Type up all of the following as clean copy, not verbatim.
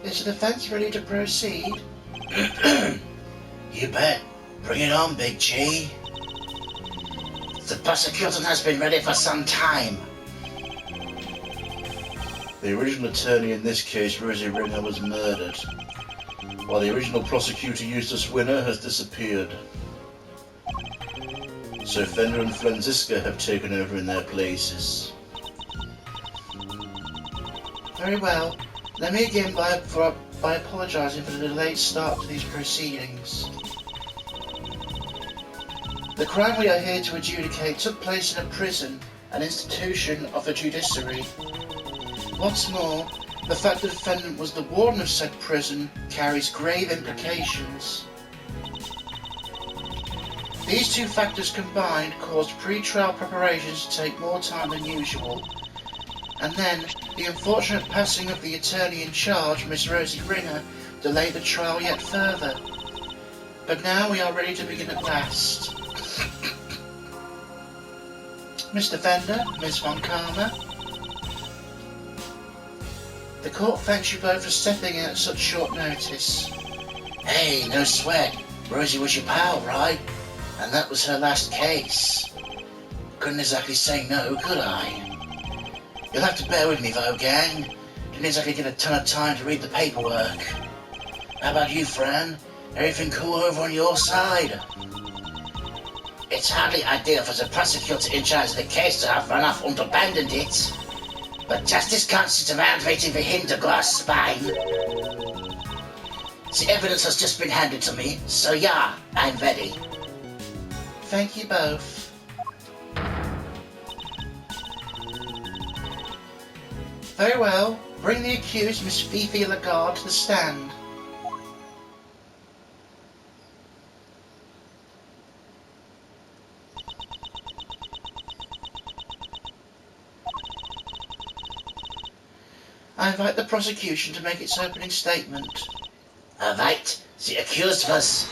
Is the defense ready to proceed? You bet. Bring it on, Big G. The prosecution has been ready for some time. The original attorney in this case, Rosie Ringer, was murdered, while the original prosecutor, Eustace Winner, has disappeared. So Fender and Franziska have taken over in their places. Very well. Let me begin by apologising for the delayed start to these proceedings. The crime we are here to adjudicate took place in a prison, an institution of the judiciary. What's more, the fact that the defendant was the warden of said prison carries grave implications. These two factors combined caused pre-trial preparations to take more time than usual, and then the unfortunate passing of the attorney in charge, Miss Rosie Ringer, delayed the trial yet further. But now we are ready to begin at last. Mr. Fender, Miss Von Karma, the court thanks you both for stepping in at such short notice. Hey, no sweat. Rosie was your pal, right? And that was her last case. Couldn't exactly say no, could I? You'll have to bear with me though, gang. Didn't exactly get a ton of time to read the paperwork. How about you, Fran? Everything cool over on your side? It's hardly ideal for the prosecutor in charge of the case to have run off and abandoned it. But justice can't sit around waiting for him to grow a spine. The evidence has just been handed to me, so yeah, I'm ready. Thank you both. Very well. Bring the accused, Miss Fifi Lagarde, to the stand. I invite the prosecution to make its opening statement. All right, the accused was...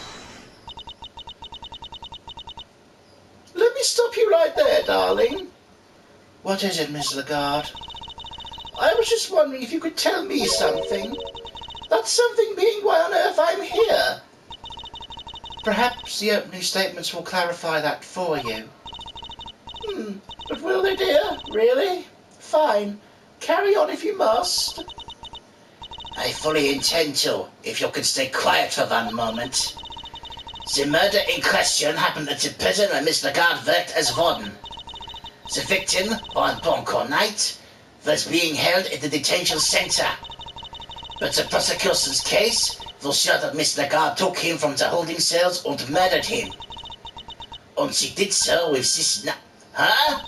Let me stop you right there, darling. What is it, Miss Lagarde? I was just wondering if you could tell me something. That something being why on earth I'm here. Perhaps the opening statements will clarify that for you. But will they, dear? Really? Fine. Carry on if you must. I fully intend to, if you could stay quiet for one moment. The murder in question happened at the prison where Miss Lagarde worked as warden. The victim, on Boncourt night, was being held at the detention center. But the prosecution's case was sure that Miss Lagarde took him from the holding cells and murdered him. And she did so with this Huh?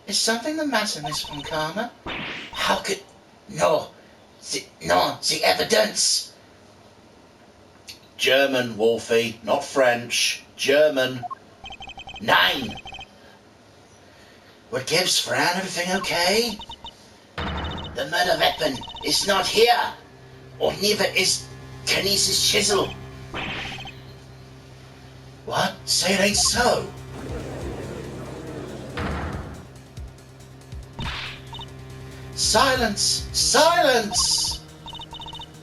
Is something the matter, Miss Von Karma? How could... No, the evidence. German, Wolfie, not French. German. 9. What gives, Fran? Everything okay? The murder weapon is not here. Or neither is Kinesis' chisel. What? Say it ain't so. Silence! Silence!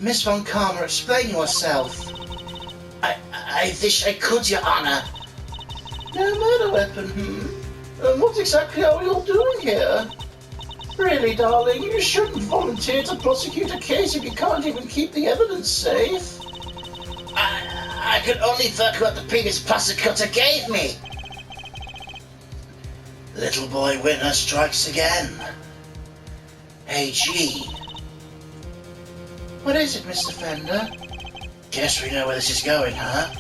Miss Von Karma, explain yourself. I wish I could, Your Honor. No murder weapon, And what exactly are we all doing here? Really, darling, you shouldn't volunteer to prosecute a case if you can't even keep the evidence safe. I could only work what the previous prosecutor gave me. Little boy Winner strikes again. Hey, G. What is it, Mr. Fender? Guess we know where this is going, huh?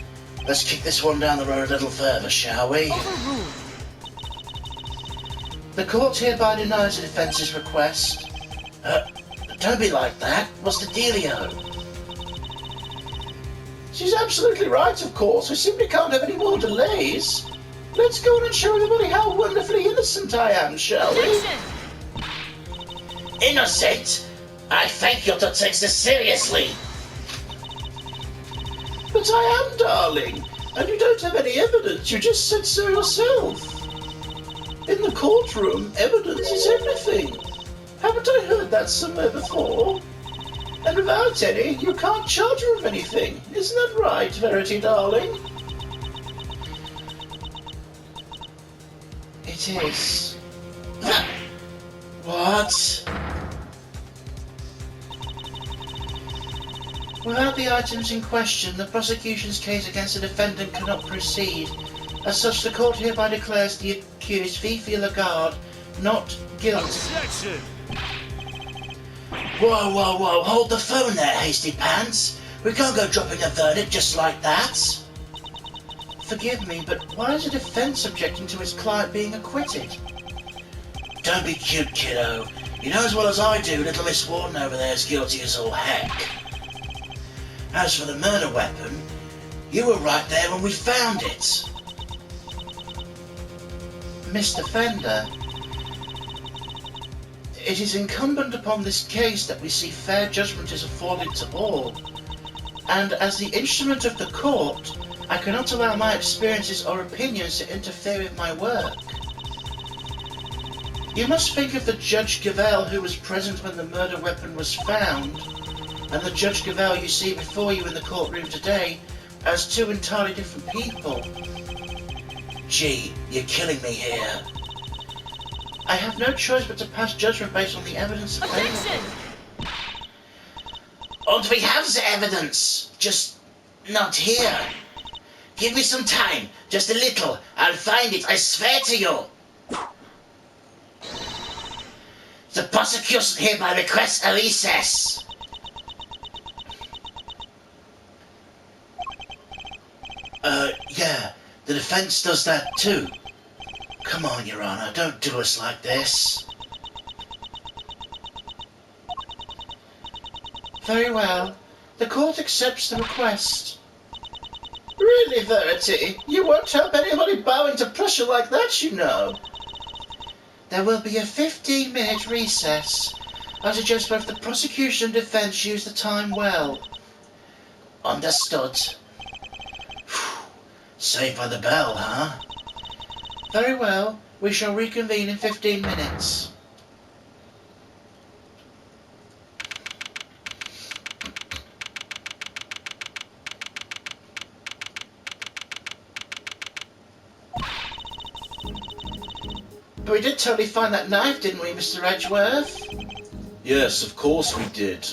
Let's kick this one down the road a little further, shall we? The court hereby denies the defence's request. Don't be like that. What's the dealio? She's absolutely right, of course. We simply can't have any more delays. Let's go on and show everybody how wonderfully innocent I am, shall we? Innocent? I thank you to take this seriously. But I am, darling. And you don't have any evidence. You just said so yourself. In the courtroom, evidence is everything. Haven't I heard that somewhere before? And without any, you can't charge her with anything. Isn't that right, Verity, darling? It is. What? Without the items in question, the prosecution's case against the defendant cannot proceed. As such, the court hereby declares the accused, Fifi Lagarde, not guilty. Objection! Whoa, whoa, whoa, hold the phone there, hasty pants. We can't go dropping a verdict just like that. Forgive me, but why is the defense objecting to his client being acquitted? Don't be cute, kiddo. You know as well as I do, little Miss Warden over there is guilty as all heck. As for the murder weapon, you were right there when we found it. Mr. Fender, it is incumbent upon this case that we see fair judgment is afforded to all. And as the instrument of the court, I cannot allow my experiences or opinions to interfere with my work. You must think of the Judge Gavèlle who was present when the murder weapon was found, and the Judge Gavèlle you see before you in the courtroom today, as two entirely different people. Gee, you're killing me here. I have no choice but to pass judgment based on the evidence available. And we have the evidence, just not here. Give me some time, just a little. I'll find it, I swear to you. The prosecution hereby requests a recess. Yeah, the defense does that too. Come on, Your Honor, don't do us like this. Very well. The court accepts the request. Really, Verity? You won't help anybody bowing to pressure like that, you know. There will be a 15-minute recess. I suggest both the prosecution and defense use the time well. Understood. Saved by the bell, huh? Very well. We shall reconvene in 15 minutes. But we did totally find that knife, didn't we, Mr. Edgeworth? Yes, of course we did.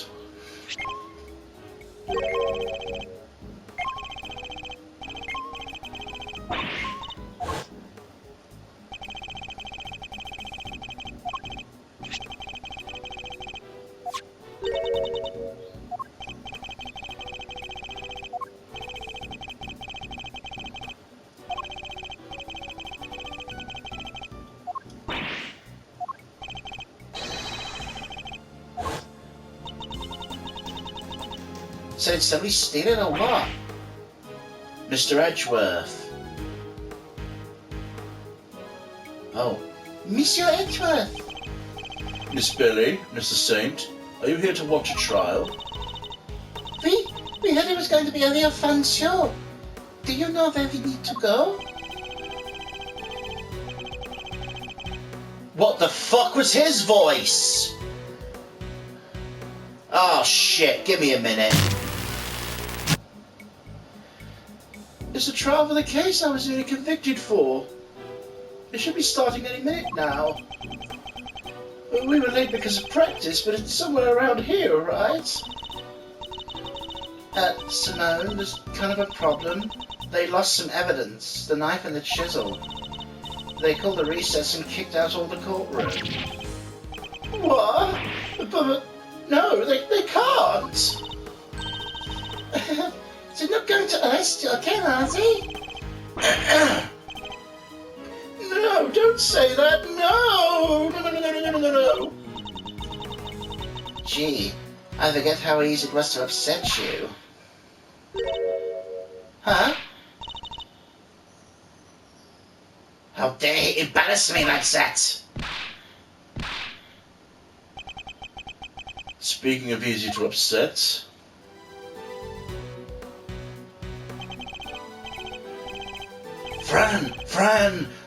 So did somebody steal it or what? Mr. Edgeworth. Oh. Monsieur Edgeworth. Miss Billy, Mr. Saint, are you here to watch a trial? We heard it was going to be a real fun show. Do you know where we need to go? What the fuck was his voice? Oh shit, give me a minute. It's a trial for the case I was nearly convicted for. It should be starting any minute now. Well, we were late because of practice, but it's somewhere around here, right? Simone, there's kind of a problem. They lost some evidence, the knife and the chisel. They called a recess and kicked out all the courtroom. What? But no, they can't. They're not going to arrest you again, are they? No, don't say that. No. No. Gee, I forget how easy it was to upset you. Huh? How dare he embarrass me like that? Speaking of easy to upset,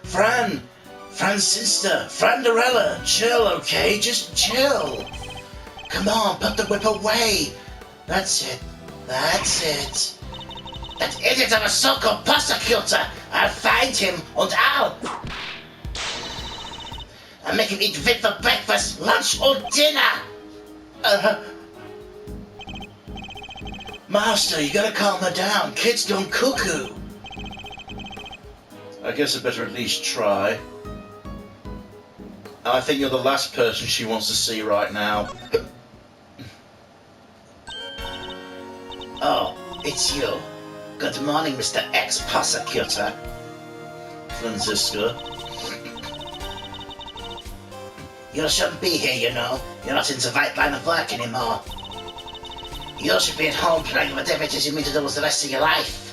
Fran, sister, Franderella, chill, okay? Just chill. Come on, put the whip away. That's it. That's it. That idiot of a so-called prosecutor. I'll find him and I'll make him eat whip for breakfast, lunch or dinner. Master, you gotta calm her down. Kid's gone cuckoo. I guess I better at least try. I think you're the last person she wants to see right now. Oh, it's you. Good morning, Mr. Ex-Prosecutor. Franziska. You shouldn't be here, you know. You're not in the right line of work anymore. You should be at home playing whatever it is you mean to do with the rest of your life.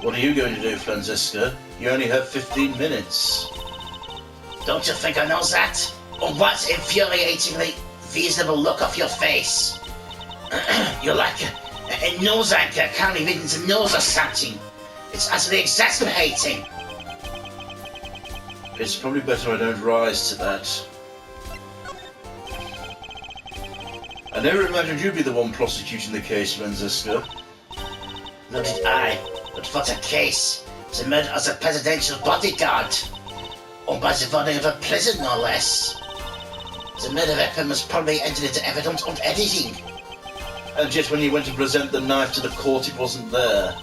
What are you going to do, Franziska? You only have 15 minutes. Don't you think I know that? Or what infuriatingly reasonable look off your face? You're like a news anchor currently reading the news or something. It's utterly exasperating. It's probably better I don't rise to that. I never imagined you'd be the one prosecuting the case, Franziska. Nor did I. But what a case. The murder of the presidential bodyguard. Or by the running of a prison, no less. The murder weapon was probably entered into evidence on editing. And yet when he went to present the knife to the court, it wasn't there.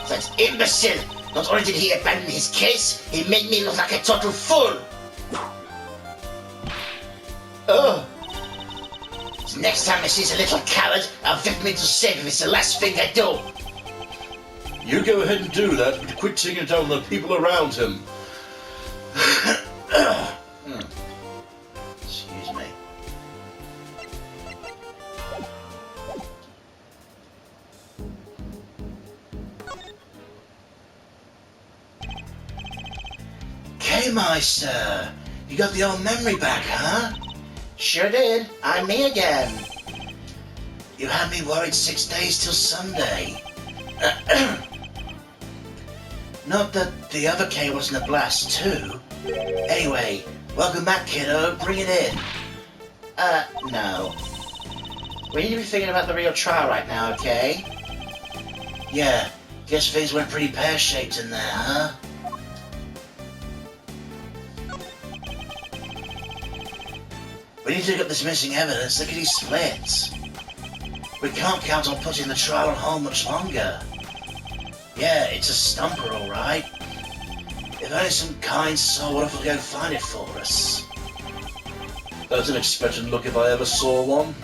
That imbecile! Not only did he abandon his case, he made me look like a total fool! Oh! The next time I see the little coward, I'll whip him into shape if it's the last thing I do. You go ahead and do that, but quit taking it out on the people around him. Excuse me. K-Meister, you got the old memory back, huh? Sure did. I'm me again. You had me worried 6 days till Sunday. Not that the other K wasn't a blast too. Anyway, welcome back, kiddo. Bring it in. No. We need to be thinking about the real trial right now, okay? Yeah, guess things went pretty pear-shaped in there, huh? We need to dig up this missing evidence. Look at these splits. We can't count on putting the trial on hold much longer. Yeah, it's a stumper, all right. If only some kind soul would have to go find it for us. That's an expectant look if I ever saw one.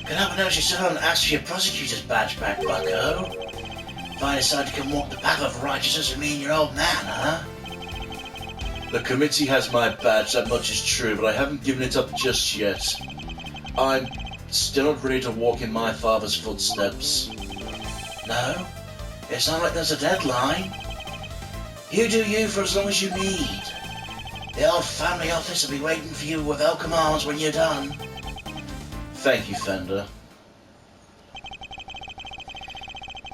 Can help notice you still haven't asked for your prosecutor's badge back, bucko. If I decide to come walk the path of righteousness with me and your old man, huh? The committee has my badge, that much is true, but I haven't given it up just yet. I'm still not ready to walk in my father's footsteps. No? It's not like there's a deadline. You do you for as long as you need. The old family office will be waiting for you with welcome arms when you're done. Thank you, Fender.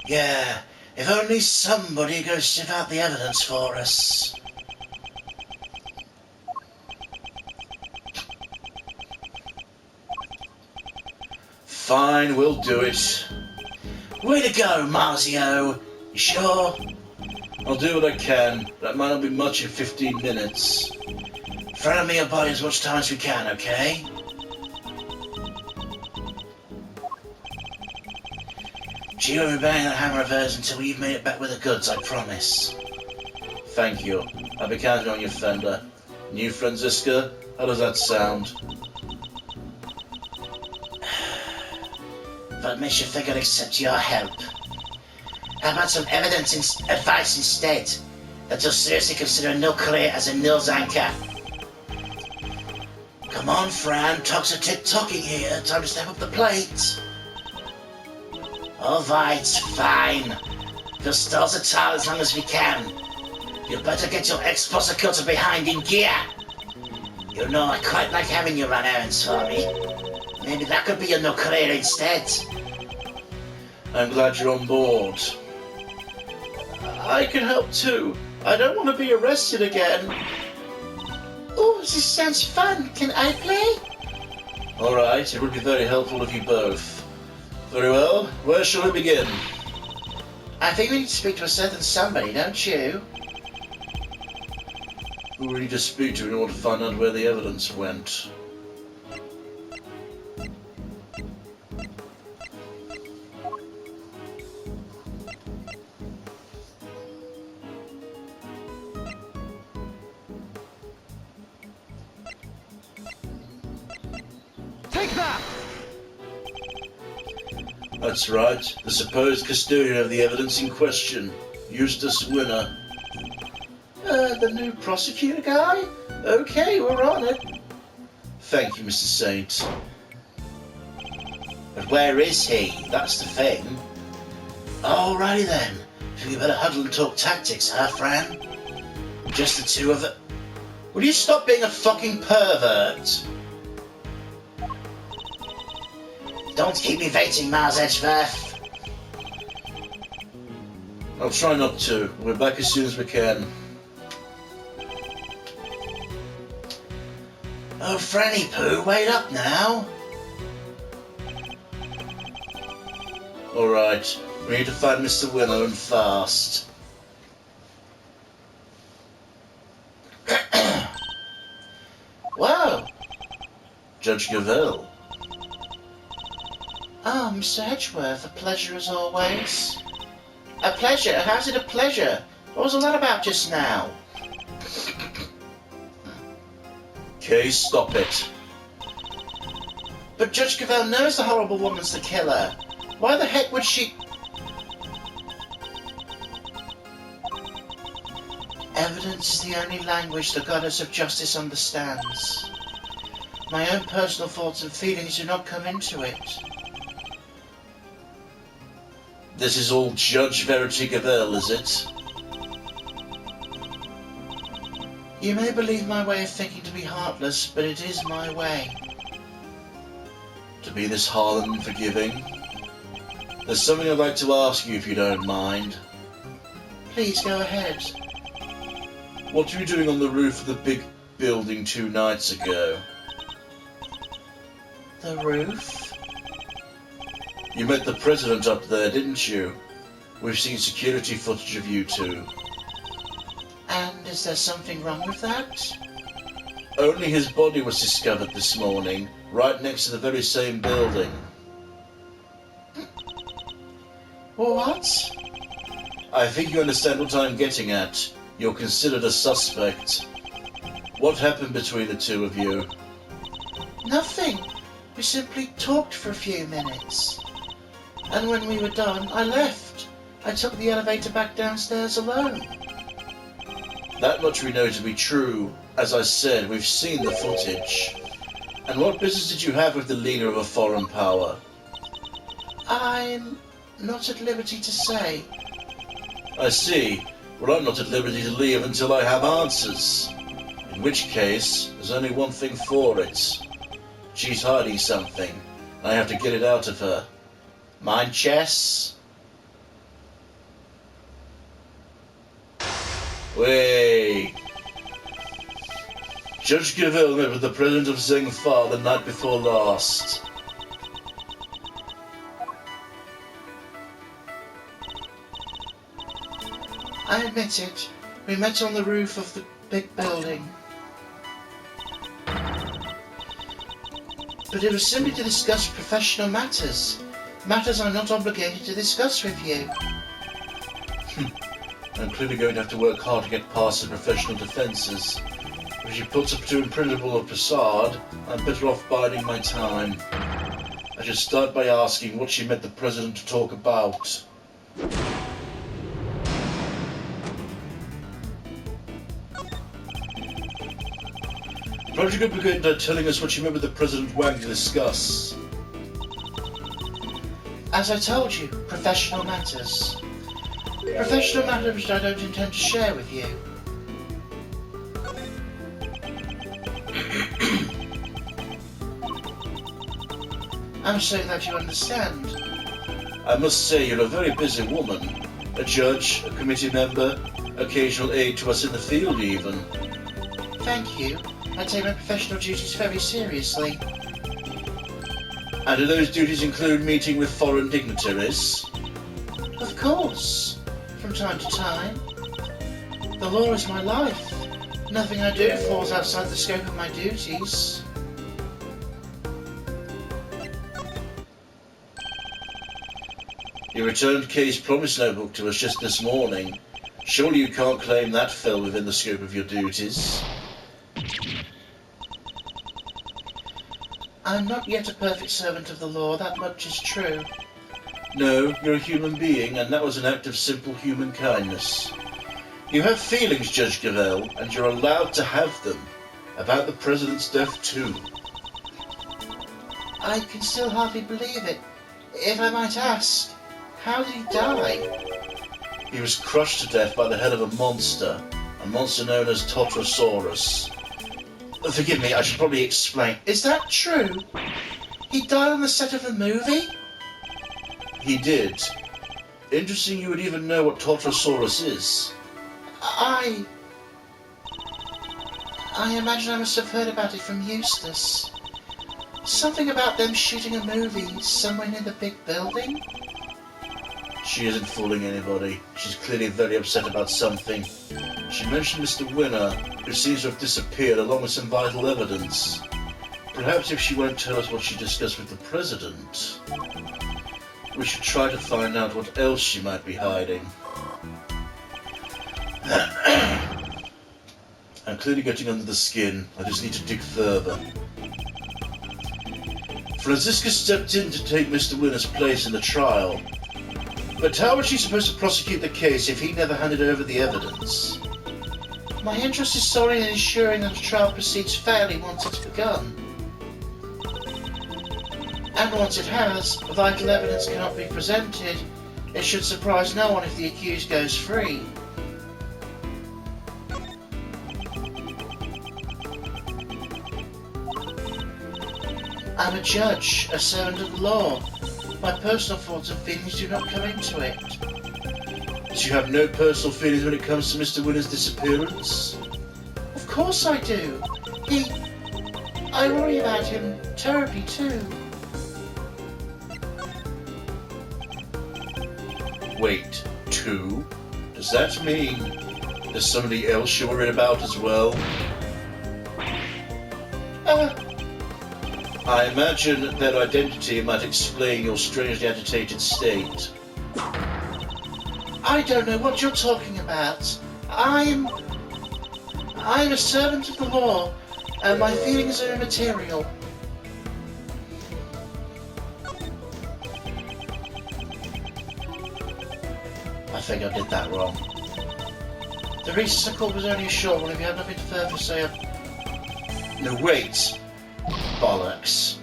Yeah, if only somebody goes sift out the evidence for us. Fine, we'll do it. Way to go, Marzio. You sure? I'll do what I can. That might not be much in 15 minutes. Friend me about as much time as we can, okay? She won't be banging that hammer of hers until we've made it back with the goods, I promise. Thank you. I'll be counting on you, Fender. New Franziska, how does that sound? What makes you think I'd accept your help? How about some advice instead? That you'll seriously consider nuclear as a news anchor. Come on, Fran, talks are tick-tocking here. Time to step up the plate. All right, fine. We'll stall the trial as long as we can. You better get your ex-prosecutor behind in gear. You know I quite like having you run errands for me. Maybe that could be your nuclear instead. I'm glad you're on board. I can help too. I don't want to be arrested again. Oh, this sounds fun. Can I play? Alright, it would be very helpful of you both. Very well, where shall we begin? I think we need to speak to a certain somebody, don't you? Who we need to speak to in order to find out where the evidence went? Take that! That's right, the supposed custodian of the evidence in question, Eustace Winner. The new prosecutor guy? Okay, we're on it. Thank you, Mr. Saint. But where is he? That's the thing. Alrighty then. We better huddle and talk tactics, huh, Fran? Just the two of it. Will you stop being a fucking pervert? Don't keep me waiting, Mars Edgeworth. I'll try not to. We're back as soon as we can. Oh, Franny Pooh, wait up now. Alright, we need to find Mr. Winner and fast. Whoa! Judge Gavèlle. Oh, Mr. Edgeworth, a pleasure as always. A pleasure? How's it a pleasure? What was all that about just now? Okay, stop it. But Judge Gavèlle knows the horrible woman's the killer. Why the heck would she... Evidence is the only language the goddess of justice understands. My own personal thoughts and feelings do not come into it. This is all Judge Verity Gavèlle, is it? You may believe my way of thinking to be heartless, but it is my way. To be this hard and unforgiving? There's something I'd like to ask you if you don't mind. Please go ahead. What were you doing on the roof of the big building 2 nights ago? The roof? You met the president up there, didn't you? We've seen security footage of you two. And is there something wrong with that? Only his body was discovered this morning, right next to the very same building. What? I think you understand what I'm getting at. You're considered a suspect. What happened between the two of you? Nothing. We simply talked for a few minutes. And when we were done, I left. I took the elevator back downstairs alone. That much we know to be true. As I said, we've seen the footage. And what business did you have with the leader of a foreign power? I'm not at liberty to say. I see. Well, I'm not at liberty to leave until I have answers. In which case, there's only one thing for it. She's hiding something. I have to get it out of her. Mind chess? Wait. Judge Gavèlle met with the president of Zengfar the night before last. I admit it. We met on the roof of the big building. But it was simply to discuss professional matters. Matters I'm not obligated to discuss with you. I'm clearly going to have to work hard to get past the professional defences. If she puts up too impenetrable a facade, I'm better off biding my time. I should start by asking what she met the president to talk about. Perhaps you could begin by telling us what you met with the President Wang to discuss. As I told you, professional matters. Professional matters which I don't intend to share with you. I'm so glad you understand. I must say you're a very busy woman. A judge, a committee member, occasional aid to us in the field even. Thank you. I take my professional duties very seriously. And do those duties include meeting with foreign dignitaries? Of course. From time to time. The law is my life. Nothing I do falls outside the scope of my duties. You returned Kay's promise notebook to us just this morning. Surely you can't claim that fell within the scope of your duties. I'm not yet a perfect servant of the law, that much is true. No, you're a human being, and that was an act of simple human kindness. You have feelings, Judge Gavèlle, and you're allowed to have them. About the President's death, too. I can still hardly believe it. If I might ask, how did he die? He was crushed to death by the head of a monster known as Totrosaurus. Forgive me, I should probably explain. Is that true? He died on the set of the movie? He did. Interesting you would even know what Totrosaurus is. I imagine I must have heard about it from Eustace. Something about them shooting a movie somewhere near the big building? She isn't fooling anybody. She's clearly very upset about something. She mentioned Mr. Winner, who seems to have disappeared along with some vital evidence. Perhaps if she won't tell us what she discussed with the President, we should try to find out what else she might be hiding. I'm clearly getting under the skin. I just need to dig further. Franziska stepped in to take Mr. Winner's place in the trial. But how was she supposed to prosecute the case if he never handed over the evidence? My interest is solely in ensuring that the trial proceeds fairly once it's begun. And once it has, vital evidence cannot be presented. It should surprise no one if the accused goes free. I'm a judge, a servant of the law. My personal thoughts and feelings do not come into it. Do you have no personal feelings when it comes to Mr. Winner's disappearance? Of course I do. I worry about him terribly too. Wait, two? Does that mean there's somebody else you're worried about as well? I imagine their identity might explain your strangely agitated state. I don't know what you're talking about. I'm a servant of the law, and my feelings are immaterial. I think I did that wrong. The recess I called was only a short one. If you have nothing further to say, No, wait! Bollocks.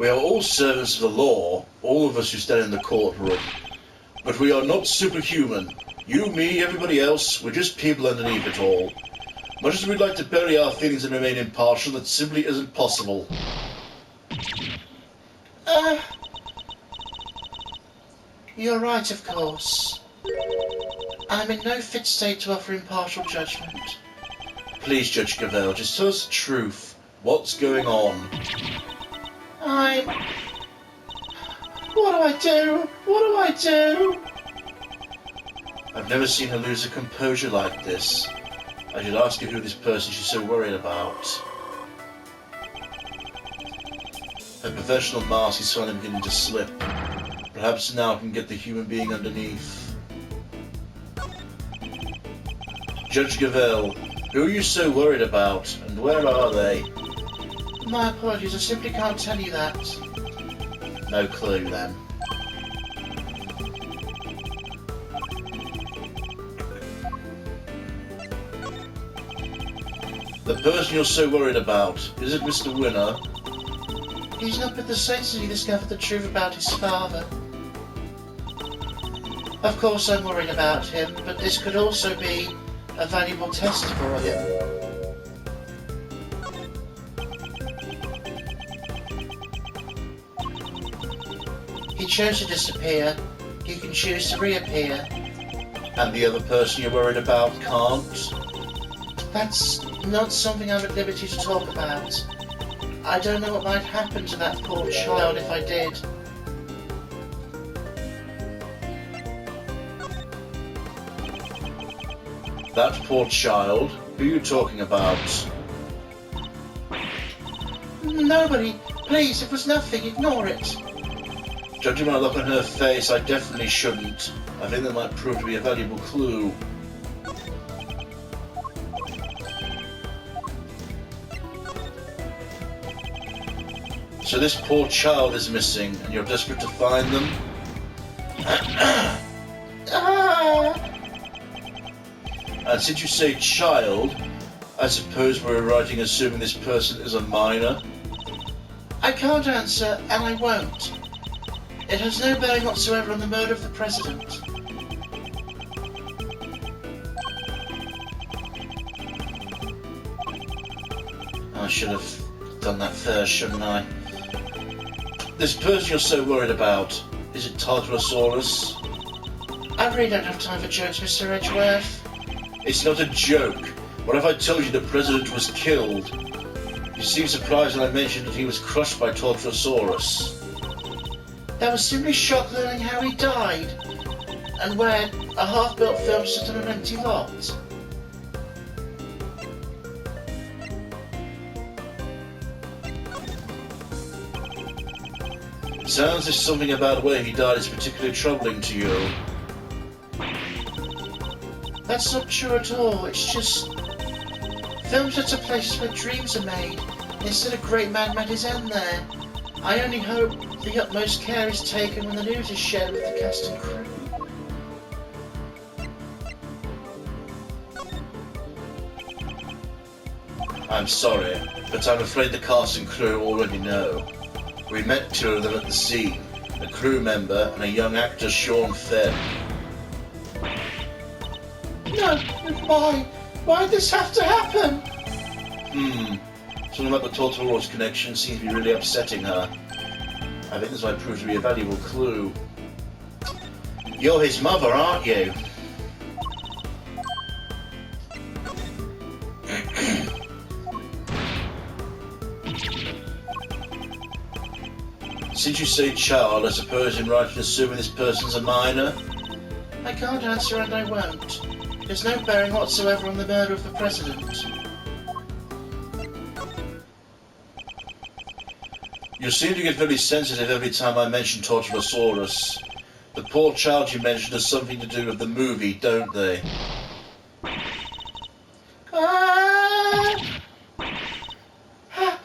We are all servants of the law, all of us who stand in the courtroom. But we are not superhuman. You, me, everybody else, we're just people underneath it all. Much as we'd like to bury our feelings and remain impartial, that simply isn't possible. You're right, of course. I'm in no fit state to offer impartial judgment. Please, Judge Gavèlle, just tell us the truth. What's going on? What do I do? What do I do? I've never seen her lose her composure like this. I should ask her who this person she's so worried about. Her professional mask is finally beginning to slip. Perhaps now I can get the human being underneath. Judge Gavèlle, who are you so worried about, and where are they? My apologies, I simply can't tell you that. No clue then. The person you're so worried about, is it Mr. Winner? He's not been the same since he discovered the truth about his father. Of course I'm worried about him, but this could also be a valuable test for him. He chose to disappear. He can choose to reappear. And the other person you're worried about can't? That's not something I'm at liberty to talk about. I don't know what might happen to that poor child if I did. That poor child? Who are you talking about? Nobody. Please, it was nothing. Ignore it. Judging by the look on her face, I definitely shouldn't. I think that might prove to be a valuable clue. So this poor child is missing, and you're desperate to find them? And since you say child, I suppose we're writing assuming this person is a minor? I can't answer, and I won't. It has no bearing whatsoever on the murder of the President. I should have done that first, shouldn't I? This person you're so worried about, is it Tartarosaurus? I really don't have time for jokes, Mr. Edgeworth. It's not a joke. What if I told you the President was killed? You seem surprised when I mentioned that he was crushed by Tartarosaurus. That was simply shock learning how he died, and where a half-built film sat on an empty lot. Sounds as something about where he died is particularly troubling to you. That's not true at all. It's just films are places where dreams are made. Instead, a great man met his end there. I only hope the utmost care is taken when the news is shared with the cast and crew. I'm sorry, but I'm afraid the cast and crew already know. We met two of them at the scene, a crew member and a young actor, Sean Fenn. No, why? Why'd this have to happen? Something about the Tortoise connection seems to be really upsetting her. I think this might prove to be a valuable clue. You're his mother, aren't you? Since you say child, I suppose in right in assuming this person's a minor? I can't answer and I won't. There's no bearing whatsoever on the murder of the President. You seem to get very sensitive every time I mention Torturosaurus. The poor child you mentioned has something to do with the movie, don't they?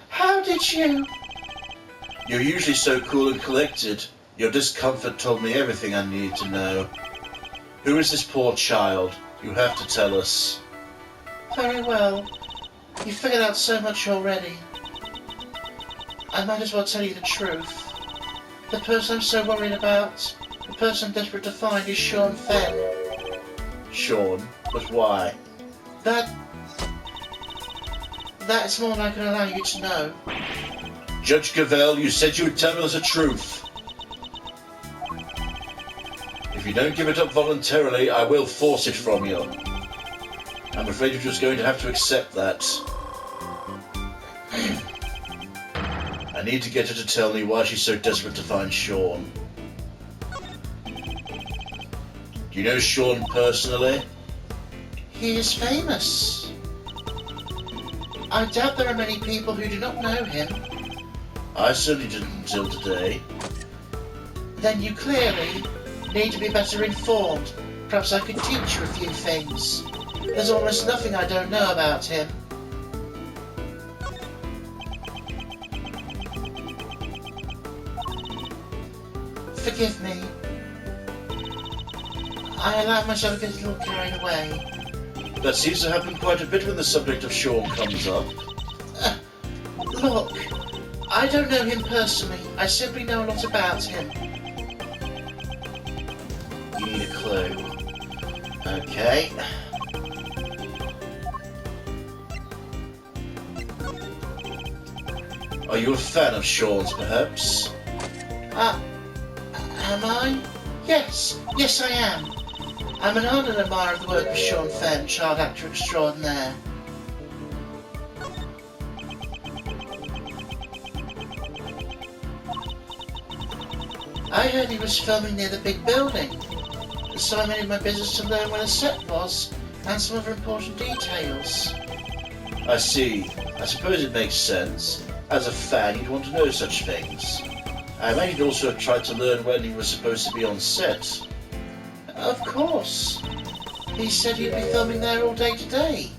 How did you? You're usually so cool and collected. Your discomfort told me everything I needed to know. Who is this poor child? You have to tell us. Very well. You figured out so much already. I might as well tell you the truth. The person I'm so worried about, the person I'm desperate to find, is Sean Fenn. Sean? But why? That's more than I can allow you to know. Judge Gavèlle, you said you would tell us the truth. If you don't give it up voluntarily, I will force it from you. I'm afraid you're just going to have to accept that. I need to get her to tell me why she's so desperate to find Sean. Do you know Sean personally? He is famous. I doubt there are many people who do not know him. I certainly didn't until today. Then you clearly need to be better informed. Perhaps I could teach you a few things. There's almost nothing I don't know about him. Forgive me. I allowed myself to get a little carried away. That seems to happen quite a bit when the subject of Sean comes up. Look, I don't know him personally. I simply know a lot about him. You need a clue. Okay. Are you a fan of Sean's, perhaps? Am I? Yes, I am. I'm an ardent admirer of the work of Sean Fenn, child actor extraordinaire. I heard he was filming near the big building, so I made it my business to learn where the set was and some other important details. I see. I suppose it makes sense. As a fan, you'd want to know such things. I imagine you'd also have tried to learn when he was supposed to be on set. Of course. He said he'd be filming there all day today.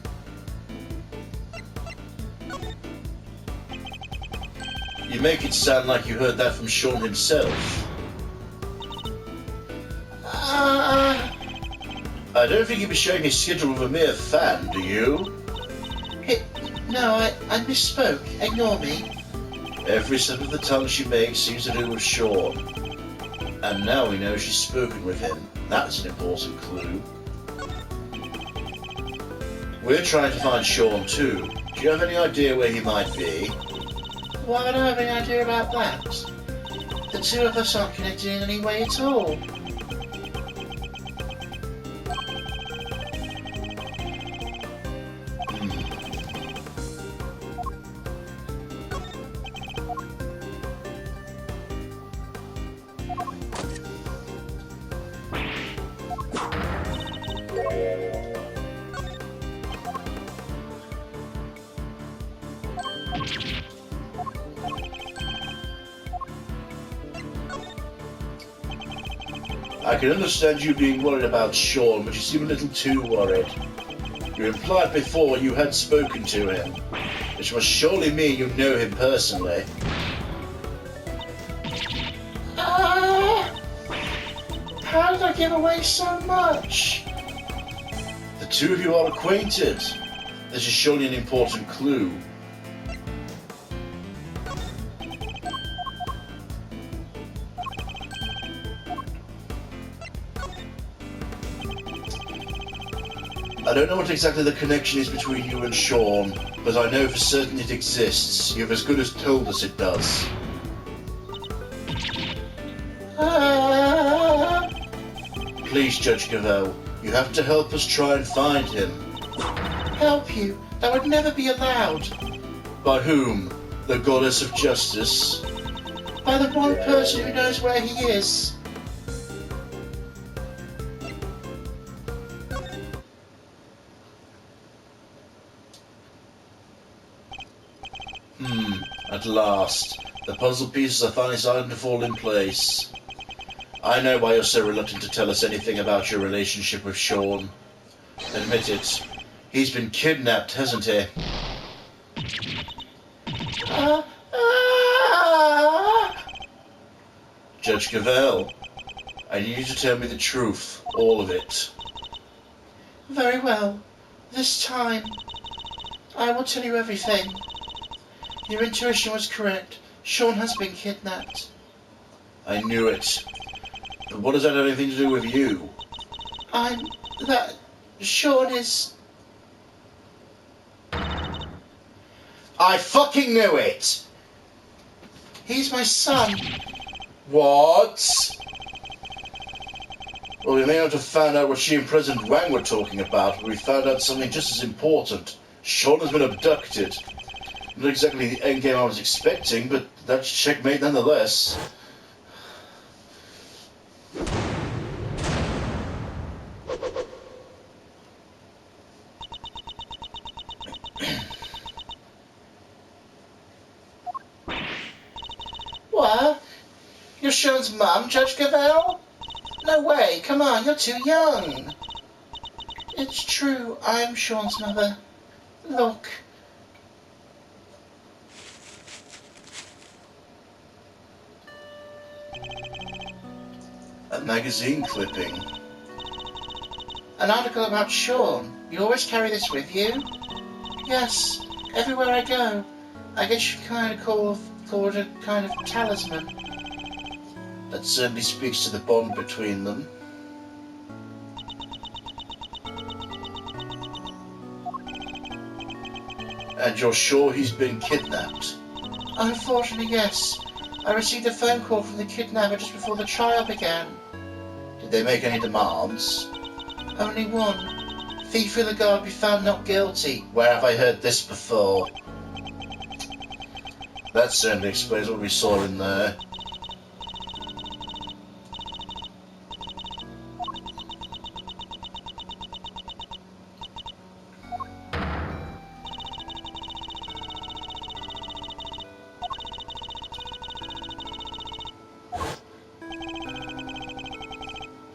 You make it sound like you heard that from Sean himself. I don't think he'd be sharing his schedule with a mere fan, do you? No, I misspoke. Ignore me. Every step of the tongue she makes seems to do with Sean. And now we know she's spoken with him. That's an important clue. We're trying to find Sean too. Do you have any idea where he might be? Why would I have any idea about that? The two of us aren't connected in any way at all. I can understand you being worried about Sean, but you seem a little too worried. You implied before you had spoken to him, which must surely mean you know him personally. How did I give away so much? The two of you are acquainted. This is surely an important clue. I don't know what exactly the connection is between you and Sean, but I know for certain it exists. You've as good as told us it does. Please, Judge Gavèlle, you have to help us try and find him. Help you? That would never be allowed. By whom? The goddess of justice? By the one person who knows where he is. At last. The puzzle pieces are finally starting to fall in place. I know why you're so reluctant to tell us anything about your relationship with Sean. Admit it. He's been kidnapped, hasn't he? Judge Gavèlle, I need you to tell me the truth. All of it. Very well. This time, I will tell you everything. Your intuition was correct. Sean has been kidnapped. I knew it. But what does that have anything to do with you? Sean is... I fucking knew it! He's my son. What? Well, we may not have found out what she and President Wang were talking about, but we found out something just as important. Sean has been abducted. Not exactly the endgame I was expecting, but that's checkmate nonetheless. What? You're Sean's mum, Judge Gavèlle? No way, come on, you're too young. It's true, I'm Sean's mother. Look. A magazine clipping. An article about Sean. You always carry this with you? Yes, everywhere I go. I guess you kind of call it a kind of talisman. That certainly speaks to the bond between them. And you're sure he's been kidnapped? Unfortunately, yes. I received a phone call from the kidnapper just before the trial began. Did they make any demands? Only one. Thief the guard be found not guilty. Where have I heard this before? That certainly explains what we saw in there.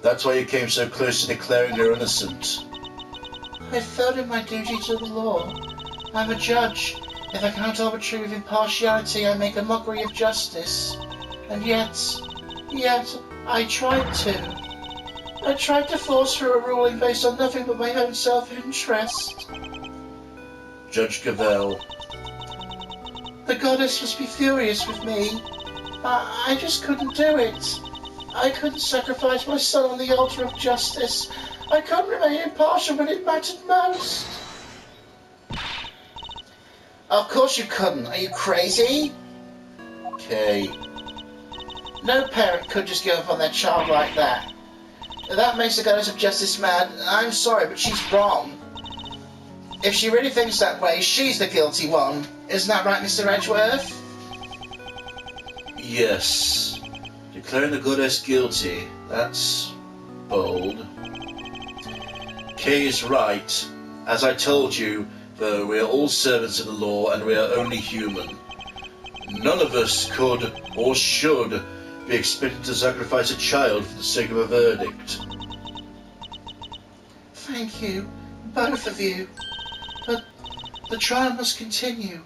That's why you came so close to declaring her innocent. I felt in my duty to the law. I'm a judge. If I can't arbitrate with impartiality, I make a mockery of justice. And yet, I tried to. I tried to force her a ruling based on nothing but my own self-interest. Judge Gavèlle. The goddess must be furious with me. I just couldn't do it. I couldn't sacrifice my son on the altar of justice. I couldn't remain impartial when it mattered most. Of course you couldn't. Are you crazy? Okay. No parent could just give up on their child like that. That makes the goddess of justice mad. I'm sorry, but she's wrong. If she really thinks that way, she's the guilty one. Isn't that right, Mr. Edgeworth? Yes. Declaring the goddess guilty. That's bold. Kay is right. As I told you, though, we are all servants of the law and we are only human. None of us could or should be expected to sacrifice a child for the sake of a verdict. Thank you, both of you. But the trial must continue.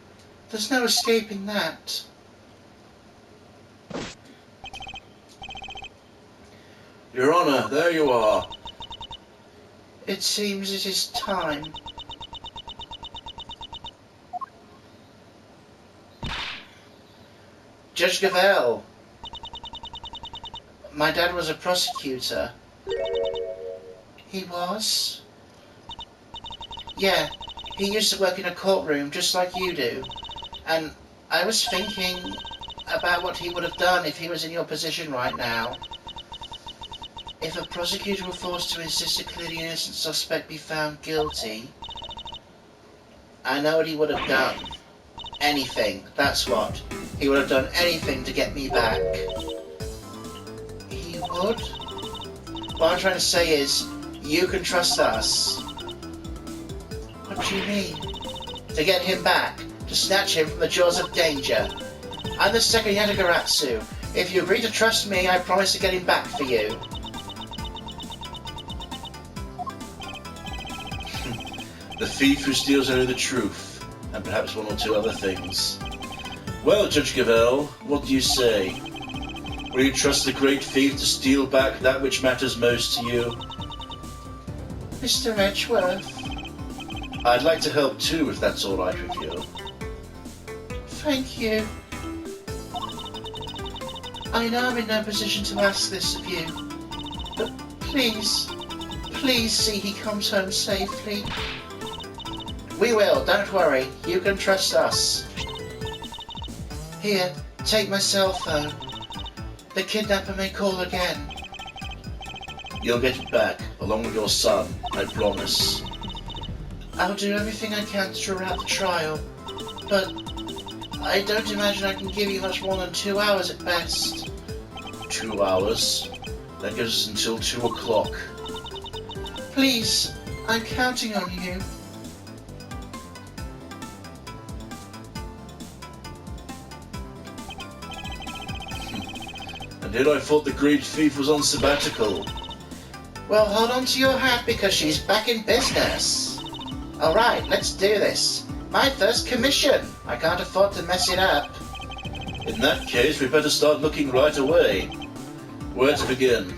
There's no escaping that. Your Honor, there you are. It seems it is time. Judge Gavèlle. My dad was a prosecutor. He was? Yeah, he used to work in a courtroom just like you do. And I was thinking about what he would have done if he was in your position right now. If a prosecutor were forced to insist a clearly innocent suspect be found guilty, I know what he would have done. Anything, that's what. He would have done anything to get me back. He would? What I'm trying to say is, you can trust us. What do you mean? To get him back, to snatch him from the jaws of danger. I'm the second Yatagaratsu. If you agree to trust me, I promise to get him back for you. The thief who steals only the truth, and perhaps one or two other things. Well, Judge Gavèlle, what do you say? Will you trust the great thief to steal back that which matters most to you? Mr. Edgeworth. I'd like to help too, if that's all right with you. Thank you. I know I'm in no position to ask this of you, but please see he comes home safely. We will, don't worry. You can trust us. Here, take my cell phone. The kidnapper may call again. You'll get it back, along with your son, I promise. I'll do everything I can to draw out the trial, but I don't imagine I can give you much more than 2 hours at best. 2 hours? That gives us until 2 o'clock. Please, I'm counting on you. And yet I thought the great thief was on sabbatical. Well, hold on to your hat because she's back in business. Alright, let's do this. My first commission. I can't afford to mess it up. In that case, we better start looking right away. Where to begin?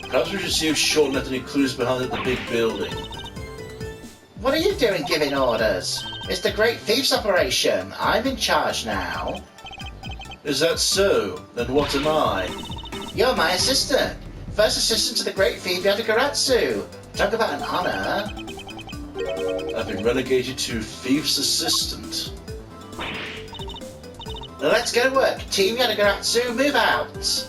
Perhaps we should see if Sean left any clues behind the big building. What are you doing giving orders? It's the Great Thieves operation. I'm in charge now. Is that so? Then what am I? You're my assistant. First assistant to the Great Thief Yatagaratsu. Talk about an honor. I've been relegated to Thief's assistant. Let's go to work. Team Yatagaratsu, move out.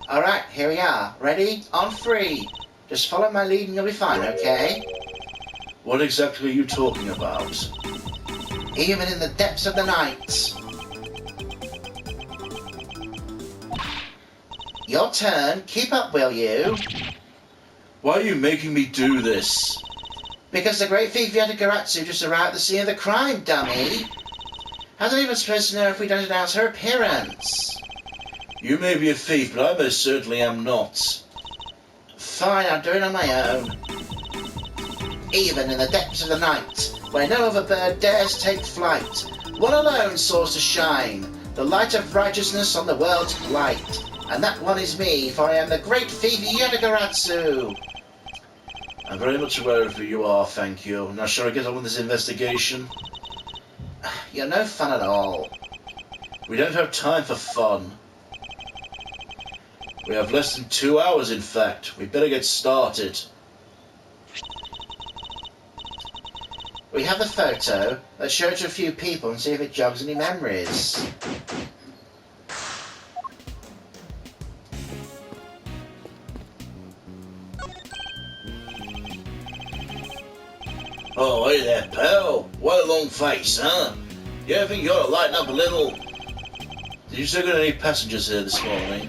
Alright, here we are. Ready? On 3. Just follow my lead and you'll be fine, okay? What exactly are you talking about? Even in the depths of the night. Your turn. Keep up, will you? Why are you making me do this? Because the Great Thief Yatagaratsu just arrived at the scene of the crime, dummy. How's anyone supposed to know if we don't announce her appearance? You may be a thief, but I most certainly am not. Fine, I'll do it on my own. Even in the depths of the night, where no other bird dares take flight, one alone soars to shine, the light of righteousness on the world's plight. And that one is me, for I am the Great Thief Yatagaratsu. I'm very much aware of who you are, thank you. Now shall I get on with this investigation? You're no fun at all. We don't have time for fun. We have less than 2 hours, in fact. We better get started. We have the photo. Let's show it to a few people and see if it jogs any memories. Oh, hey there, pal. What a long face, huh? You ever think you ought to lighten up a little? Did you still get any passengers here this morning?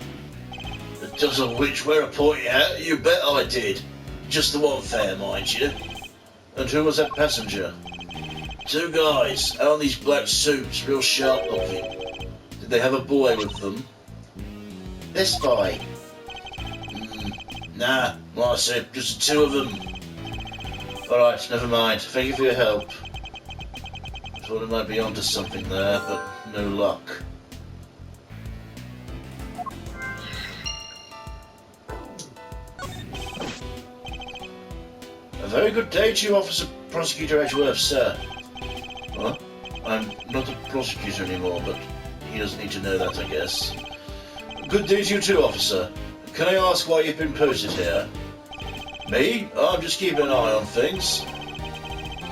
A dozen which wear a pointy hat? You bet I did. Just the one fare, mind you. And who was that passenger? 2 guys, out in these black suits, real sharp looking. Did they have a boy with them? This boy. Nah, like I said, just the 2 of them. Alright, never mind. Thank you for your help. Thought I might be onto something there, but no luck. A very good day to you, Officer Prosecutor Edgeworth, sir. Huh? I'm not a prosecutor anymore, but he doesn't need to know that, I guess. Good day to you too, officer. Can I ask why you've been posted here? Me? I'm just keeping an eye on things.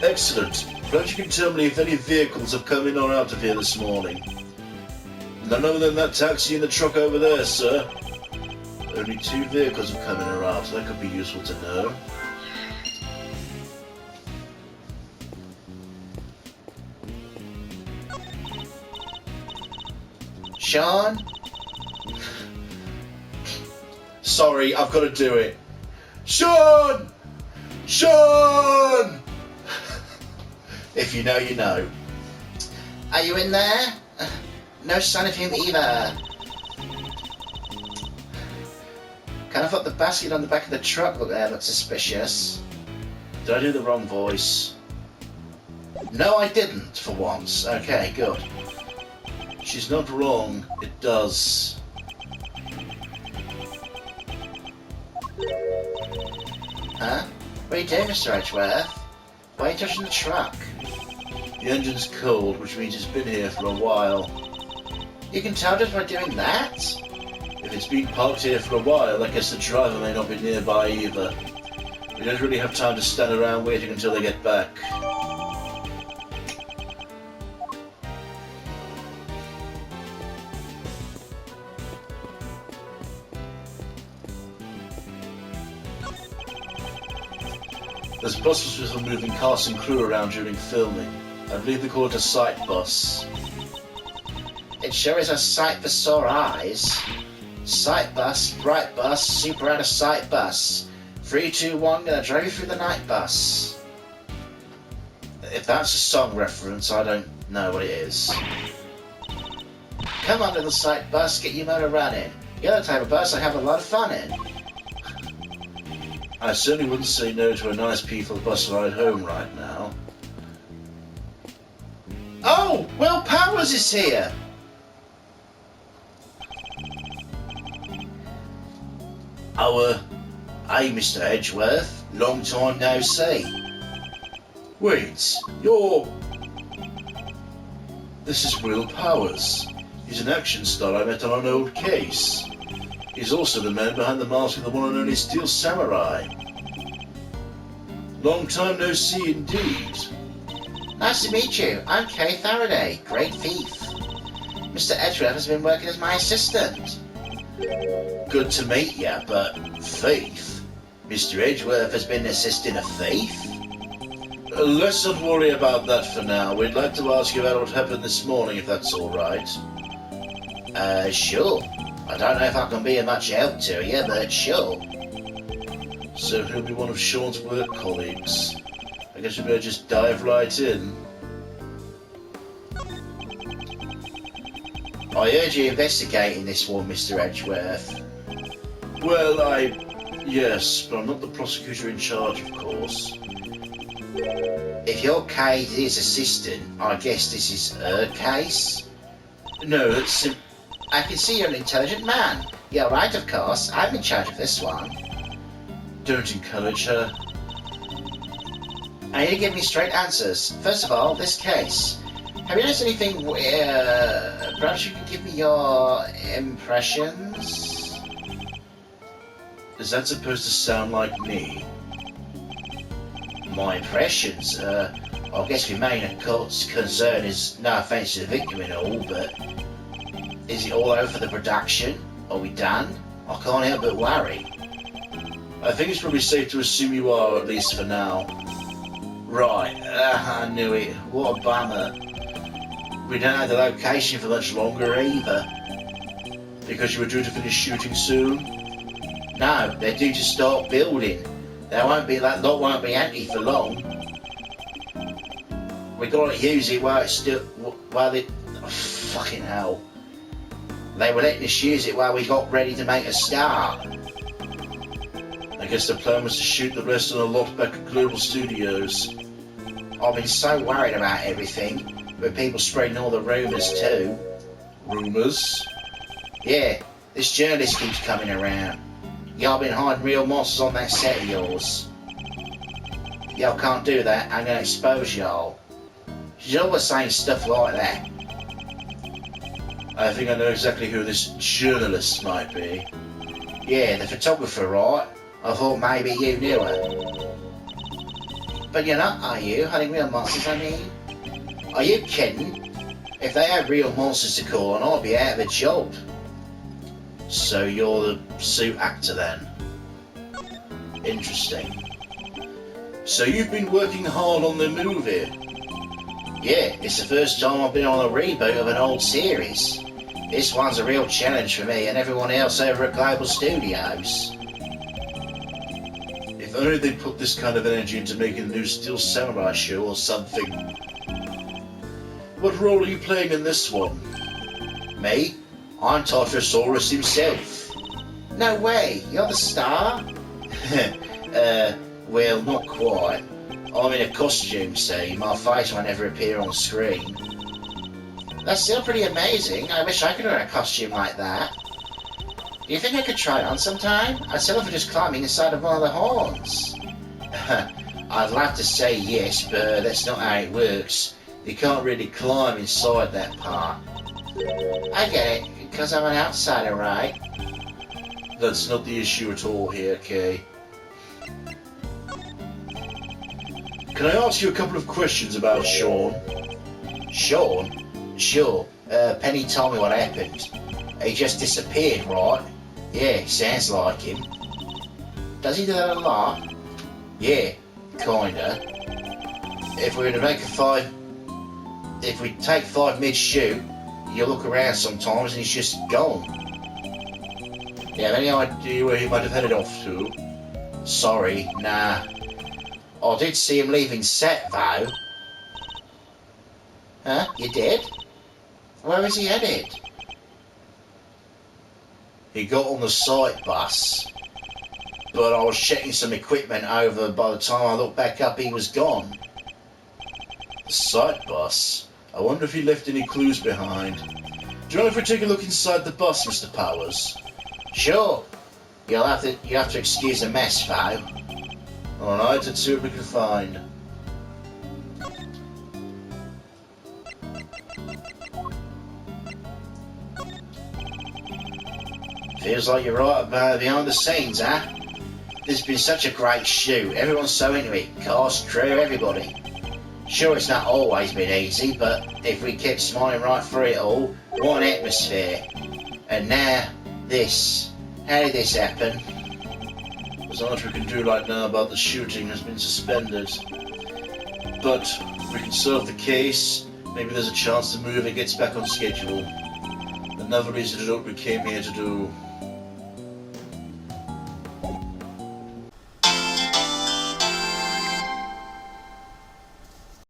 Excellent. Perhaps you can tell me if any vehicles have come in or out of here this morning. None other than that taxi and the truck over there, sir. Only 2 vehicles have come in or out. That could be useful to know. Sean? Sorry, I've got to do it. Sean! Sean! If you know, you know. Are you in there? No sign of him either. Kind of thought the basket on the back of the truck looked suspicious. Did I do the wrong voice? No, I didn't, for once. Okay, good. She's not wrong. It does. Huh? What are you doing, Mr. Edgeworth? Why are you touching the truck? The engine's cold, which means it's been here for a while. You can tell just by doing that? If it's been parked here for a while, I guess the driver may not be nearby either. We don't really have time to stand around waiting until they get back. There's buses for moving cast and crew around during filming. I believe they call it a sight bus. It sure is a sight for sore eyes. Sight bus, bright bus, super out of sight bus. 3, 2, 1, gonna drive you through the night bus. If that's a song reference, I don't know what it is. Come on, little sight bus, get your motor running. You're the type of bus I have a lot of fun in. I certainly wouldn't say no to a nice peaceful bus ride home right now. Oh, Will Powers is here. Oh, hey, Mr. Edgeworth. Long time no see. Wait, you're... This is Will Powers. He's an action star I met on an old case. He's also the man behind the mask of the one and only Steel Samurai. Long time no see indeed. Nice to meet you. I'm Kay Faraday, Great Thief. Mr. Edgeworth has been working as my assistant. Good to meet you, but thief? Mr. Edgeworth has been assisting a thief? Let's not worry about that for now. We'd like to ask you about what happened this morning, if that's all right. Sure. I don't know if I can be of much help to you, but sure. So he'll be one of Sean's work colleagues. I guess we better just dive right in. I heard you investigating this one, Mr. Edgeworth. Well, yes, but I'm not the prosecutor in charge, of course. If you're Katie's assistant, I guess this is her case? No, that's I can see you're an intelligent man. You're right, of course. I'm in charge of this one. Don't encourage her. I need to give me straight answers. First of all, this case. Have you noticed anything where... perhaps you can give me your impressions? Is that supposed to sound like me? My impressions? I guess my main concern is, no offence to the victim and all, but... is it all over for the production? Are we done? I can't help but worry. I think it's probably safe to assume you are, at least for now. Right, I knew it. What a bummer. We don't have the location for much longer either. Because you were due to finish shooting soon? No, they're due to start building. That lot won't be empty for long. We gotta use it while it's still... while it... oh, fucking hell. They were letting us use it while we got ready to make a start. I guess the plan was to shoot the rest on a lot back at Global Studios. I've been so worried about everything, with people spreading all the rumours too. Rumours? Yeah, this journalist keeps coming around. Y'all been hiding real monsters on that set of yours. Y'all can't do that, I'm gonna expose y'all. She's always saying stuff like that. I think I know exactly who this journalist might be. Yeah, the photographer, right? I thought maybe you knew her. But you're not, are you? Hiding real monsters, I mean? Are you kidding? If they had real monsters to call on, I'd be out of a job. So you're the suit actor then? Interesting. So you've been working hard on the movie? Yeah, it's the first time I've been on a reboot of an old series. This one's a real challenge for me and everyone else over at Global Studios. If only they put this kind of energy into making a new Steel Samurai show or something. What role are you playing in this one? Me? I'm Tartasaurus himself. No way, you're the star? Well, not quite. I'm in a costume, see, my face won't ever appear on screen. That's still pretty amazing. I wish I could wear a costume like that. Do you think I could try it on sometime? I'd settle for just climbing inside of one of the horns. I'd love to say yes, but that's not how it works. You can't really climb inside that part. I get it, because I'm an outsider, right? That's not the issue at all here, Kay. Can I ask you a couple of questions about Sean? Sean? Sure. Penny told me what happened. He just disappeared, right? Yeah, sounds like him. Does he do that a lot? Yeah, kinda. If we take 5 mid-shoot, you look around sometimes and he's just gone. You have any idea where he might have headed off to? Sorry, nah. I did see him leaving set, though. Huh? You did? Where is he headed? He got on the site bus. but I was checking some equipment over. By the time I looked back up, he was gone. The site bus? I wonder if he left any clues behind. Do you mind if we take a look inside the bus, Mr. Powers? Sure. You have to excuse the mess, though. Alright, let's see what we can find. Feels like you're right behind the scenes, huh? This has been such a great shoot. Everyone's so into it. Cast, crew, everybody. Sure, it's not always been easy, but if we kept smiling right through it all, what an atmosphere. And now, this. How did this happen? There's not much we can do right now about the shooting has been suspended. But if we can solve the case, maybe there's a chance the movie gets back on schedule. Another reason to do what we came here to do.